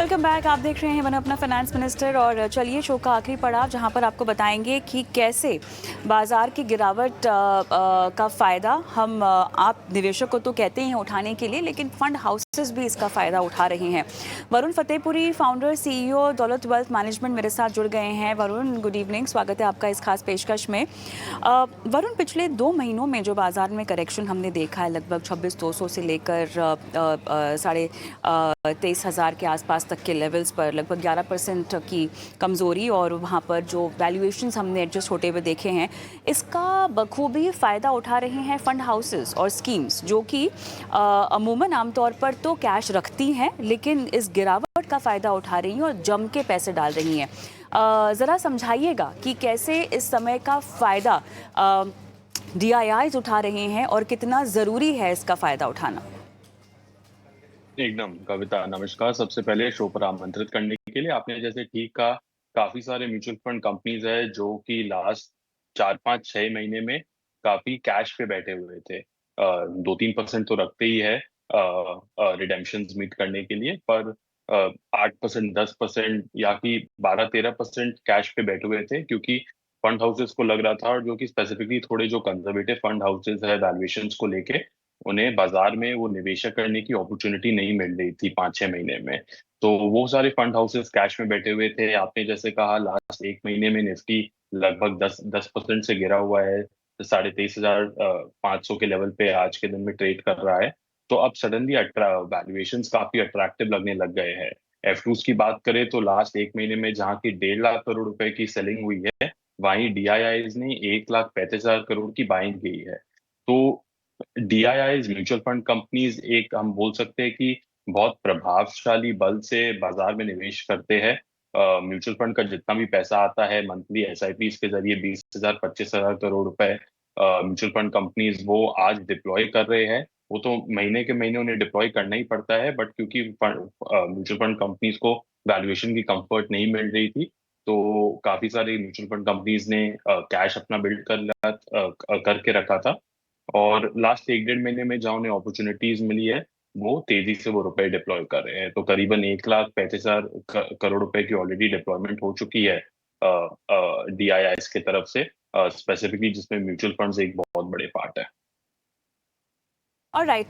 Welcome back. आप देख रहे हैं वन अपना फाइनेंस मिनिस्टर और चलिए शो का आखिरी पड़ाव जहां पर आपको बताएंगे कि कैसे बाजार की गिरावट का फ़ायदा हम आप निवेशक को तो कहते हैं उठाने के लिए, लेकिन फंड हाउसेस भी इसका फ़ायदा उठा रहे हैं। वरुण फतेहपुरी, फाउंडर सीईओ दौलत वेल्थ मैनेजमेंट, मेरे साथ जुड़ गए हैं। वरुण, गुड इवनिंग, स्वागत है आपका इस खास पेशकश में। वरुण, पिछले 2 महीनों में जो बाजार में करेक्शन हमने देखा है, लगभग 26,200 से लेकर 23,000 के आसपास तक के लेवल्स पर लगभग 11% की कमज़ोरी, और वहाँ पर जो वैल्यूएशंस हमने एडजस्ट होते हुए देखे हैं, इसका बखूबी फ़ायदा उठा रहे हैं फंड हाउसेस और स्कीम्स, जो कि अमूमन आमतौर पर तो कैश रखती हैं, लेकिन इस गिरावट का फ़ायदा उठा रही हैं और जम के पैसे डाल रही हैं। ज़रा समझाइएगा कि कैसे इस समय का फ़ायदा DIIs उठा रहे हैं और कितना ज़रूरी है इसका फ़ायदा उठाना। एकदम कविता, नमस्कार। सबसे पहले शो पर आमंत्रित करने के लिए। आपने जैसे ठीक कहा, काफी सारे म्यूचुअल फंड कंपनीज है जो कि लास्ट 4 5 6 महीने में काफी कैश पे बैठे हुए थे। 2 3% तो रखते ही है रिडेम्पशन मीट करने के लिए, पर 8% 10% या कि 12 13% कैश पे बैठे हुए थे, क्योंकि फंड हाउसेस को लग रहा था, और जो कि स्पेसिफिकली थोड़े जो कंजर्वेटिव फंड हाउसेस है वैल्यूएशन को लेके, उन्हें बाजार में वो निवेशक करने की अपॉर्चुनिटी नहीं मिल रही थी 5 6 महीने में। तो वो सारे फंड हाउसेस कैश में बैठे हुए थे। आपने जैसे कहा, लास्ट 1 महीने में निफ्टी लगभग 10% से गिरा हुआ है, 23,500 के लेवल पे आज के दिन में ट्रेड कर रहा है। तो अब सडनली वैल्यूएशंस काफी अट्रैक्टिव लगने लग गए हैं। F2s की बात करें तो लास्ट 1 महीने में जहाँ की 1.5 लाख करोड़ रुपए की सेलिंग हुई है, वहीं DIIs ने 1,35,000 करोड़ की बाइंग की है। तो DIIs म्यूचुअल फंड कंपनीज एक हम बोल सकते हैं कि बहुत प्रभावशाली बल से बाजार में निवेश करते हैं। म्यूचुअल फंड का जितना भी पैसा आता है मंथली SIPs के जरिए, 20,000 25,000 करोड़ रुपए म्यूचुअल फंड कंपनीज वो आज डिप्लॉय कर रहे हैं। वो तो महीने के महीने उन्हें डिप्लॉय करना ही पड़ता है, बट क्योंकि म्यूचुअल फंड कंपनीज को वैल्यूएशन की कंफर्ट नहीं मिल रही थी, तो काफी सारी म्यूचुअल फंड कंपनीज ने कैश अपना बिल्ड करके रखा था। और लास्ट 1 1.5 महीने में जहाँ उन्हें अपॉर्चुनिटीज मिली है, वो तेजी से वो रुपए डिप्लॉय कर रहे हैं। तो करीबन 1,35,000 करोड़ रुपए की ऑलरेडी डिप्लॉयमेंट हो चुकी है DIIs की तरफ से, स्पेसिफिकली जिसमें म्यूचुअल फंड्स एक बहुत बड़े पार्ट है। ऑलराइट,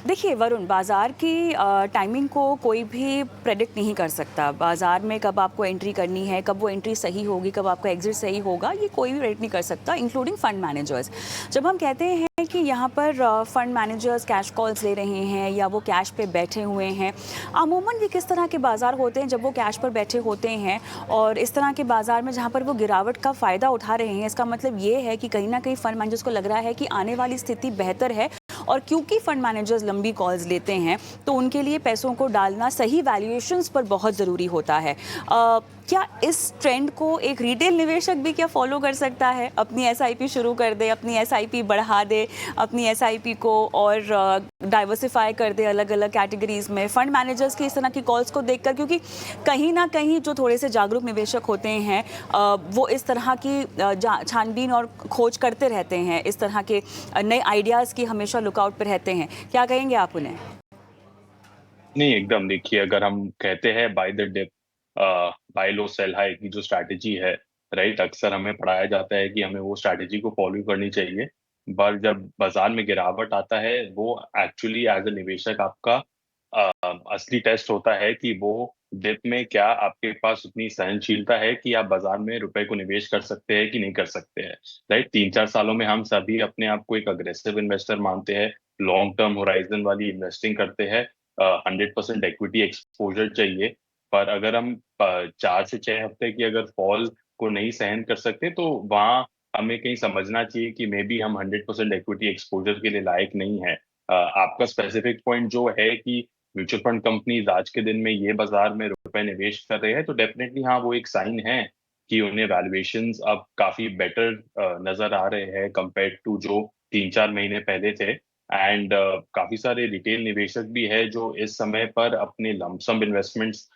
देखिए वरुण, बाज़ार की टाइमिंग को कोई भी प्रेडिक्ट नहीं कर सकता। बाज़ार में कब आपको एंट्री करनी है, कब वो एंट्री सही होगी, कब आपका एग्जिट सही होगा, ये कोई भी प्रेडिक्ट नहीं कर सकता, इंक्लूडिंग फंड मैनेजर्स। जब हम कहते हैं कि यहाँ पर फंड मैनेजर्स कैश कॉल्स ले रहे हैं या वो कैश पे बैठे हुए हैं, अमूमन ये किस तरह के बाज़ार होते हैं जब वो कैश पर बैठे होते हैं, और इस तरह के बाज़ार में जहाँ पर वो गिरावट का फ़ायदा उठा रहे हैं, इसका मतलब ये है कि कहीं ना कहीं फंड मैनेजर्स को लग रहा है कि आने वाली स्थिति बेहतर है। और क्योंकि फंड मैनेजर्स लंबी कॉल्स लेते हैं, तो उनके लिए पैसों को डालना सही वैल्यूएशंस पर बहुत ज़रूरी होता है। क्या इस ट्रेंड को एक रिटेल निवेशक भी क्या फॉलो कर सकता है? अपनी SIP शुरू कर दे, अपनी SIP बढ़ा दे, अपनी SIP को और डाइवर्सिफाई कर दे अलग अलग कैटेगरीज में, फंड मैनेजर्स की इस तरह की कॉल्स को देखकर, क्योंकि कहीं ना कहीं जो थोड़े से जागरूक निवेशक होते हैं वो इस तरह की छानबीन और खोज करते रहते हैं, इस तरह के नए आइडियाज़ की हमेशा लुकआउट पर रहते हैं। क्या कहेंगे आप उन्हें? नहीं, एकदम देखिए, अगर हम कहते हैं buy the dip buy low sell high की जो स्ट्रैटेजी है, राइट, अक्सर हमें पढ़ाया जाता है कि हमें वो स्ट्रैटेजी को फॉलो करनी चाहिए। पर जब बाजार में गिरावट आता है, वो एक्चुअली एज अ निवेशक आपका असली टेस्ट होता है कि वो डिप में क्या आपके पास उतनी सहनशीलता है कि आप बाजार में रुपए को निवेश कर सकते हैं कि नहीं कर सकते हैं। राइट, 3 4 सालों में हम सभी अपने आप को एक अग्रेसिव इन्वेस्टर मानते हैं, लॉन्ग टर्म होराइजन वाली इन्वेस्टिंग करते हैं, 100% इक्विटी एक्सपोजर चाहिए। पर अगर हम 4 से 6 हफ्ते की अगर फॉल को नहीं सहन कर सकते, तो वहाँ हमें कहीं समझना चाहिए कि मे बी हम 100% इक्विटी एक्सपोजर के लिए लायक नहीं है। आपका स्पेसिफिक पॉइंट जो है कि म्यूचुअल फंड कंपनीज आज के दिन में ये बाजार में रुपए निवेश कर रहे हैं, तो डेफिनेटली हाँ, वो एक साइन है कि उन्हें वैल्यूएशंस अब काफी बेटर नजर आ रहे हैं कंपेयर टू जो 3 4 महीने पहले थे। एंड काफी सारे रिटेल निवेशक भी है जो इस समय पर अपने लमसम इन्वेस्टमेंट्स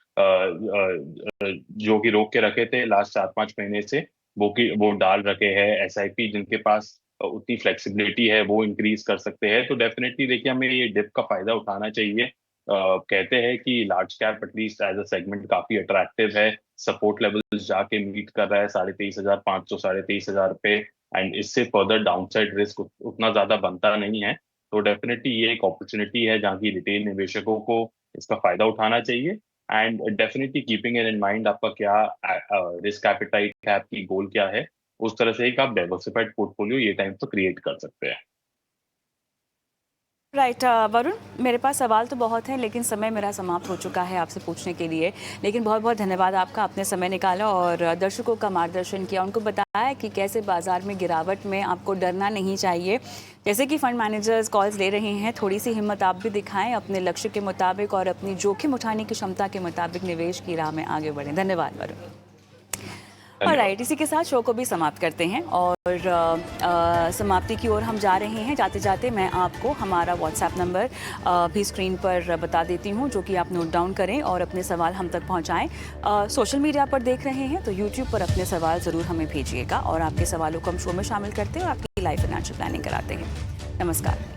जो कि रोक के रखे थे लास्ट 4 5 महीने से, वो डाल रखे हैं। SIP जिनके पास उतनी फ्लेक्सिबिलिटी है, वो इंक्रीज कर सकते हैं। तो डेफिनेटली देखिए, हमें ये डिप का फायदा उठाना चाहिए। कहते हैं कि large cap at least as a segment काफी अट्रैक्टिव है, सपोर्ट लेवल्स जाके मीट कर रहा है 23,500 23,000 पे, एंड इससे फर्दर डाउनसाइड रिस्क उतना ज्यादा बनता नहीं है। तो डेफिनेटली ये एक अपॉर्चुनिटी है जहाँ की रिटेल निवेशकों को इसका फायदा उठाना चाहिए, and definitely keeping in mind आपका क्या रिस्क एपेटाइट है, आपकी गोल क्या है, उस तरह से एक आप डाइवर्सिफाइड पोर्टफोलियो ये टाइम पर क्रिएट कर सकते हैं। राइट वरुण, मेरे पास सवाल तो बहुत हैं लेकिन समय मेरा समाप्त हो चुका है आपसे पूछने के लिए। लेकिन बहुत बहुत धन्यवाद आपका, आपने समय निकाला और दर्शकों का मार्गदर्शन किया, उनको बताया कि कैसे बाजार में गिरावट में आपको डरना नहीं चाहिए। जैसे कि फंड मैनेजर्स कॉल्स ले रहे हैं, थोड़ी सी हिम्मत आप भी दिखाएं, अपने लक्ष्य के मुताबिक और अपनी जोखिम उठाने की क्षमता के मुताबिक निवेश की राह में आगे बढ़ें। धन्यवाद वरुण। राइट, इसी के साथ शो को भी समाप्त करते हैं और समाप्ति की ओर हम जा रहे हैं। जाते जाते मैं आपको हमारा व्हाट्सएप नंबर भी स्क्रीन पर बता देती हूँ, जो कि आप नोट डाउन करें और अपने सवाल हम तक पहुँचाएं। सोशल मीडिया पर देख रहे हैं तो यूट्यूब पर अपने सवाल ज़रूर हमें भेजिएगा और आपके सवालों को हम शो में शामिल करते हैं और आपकी लाइफ फाइनेंशियल प्लानिंग कराते हैं। नमस्कार।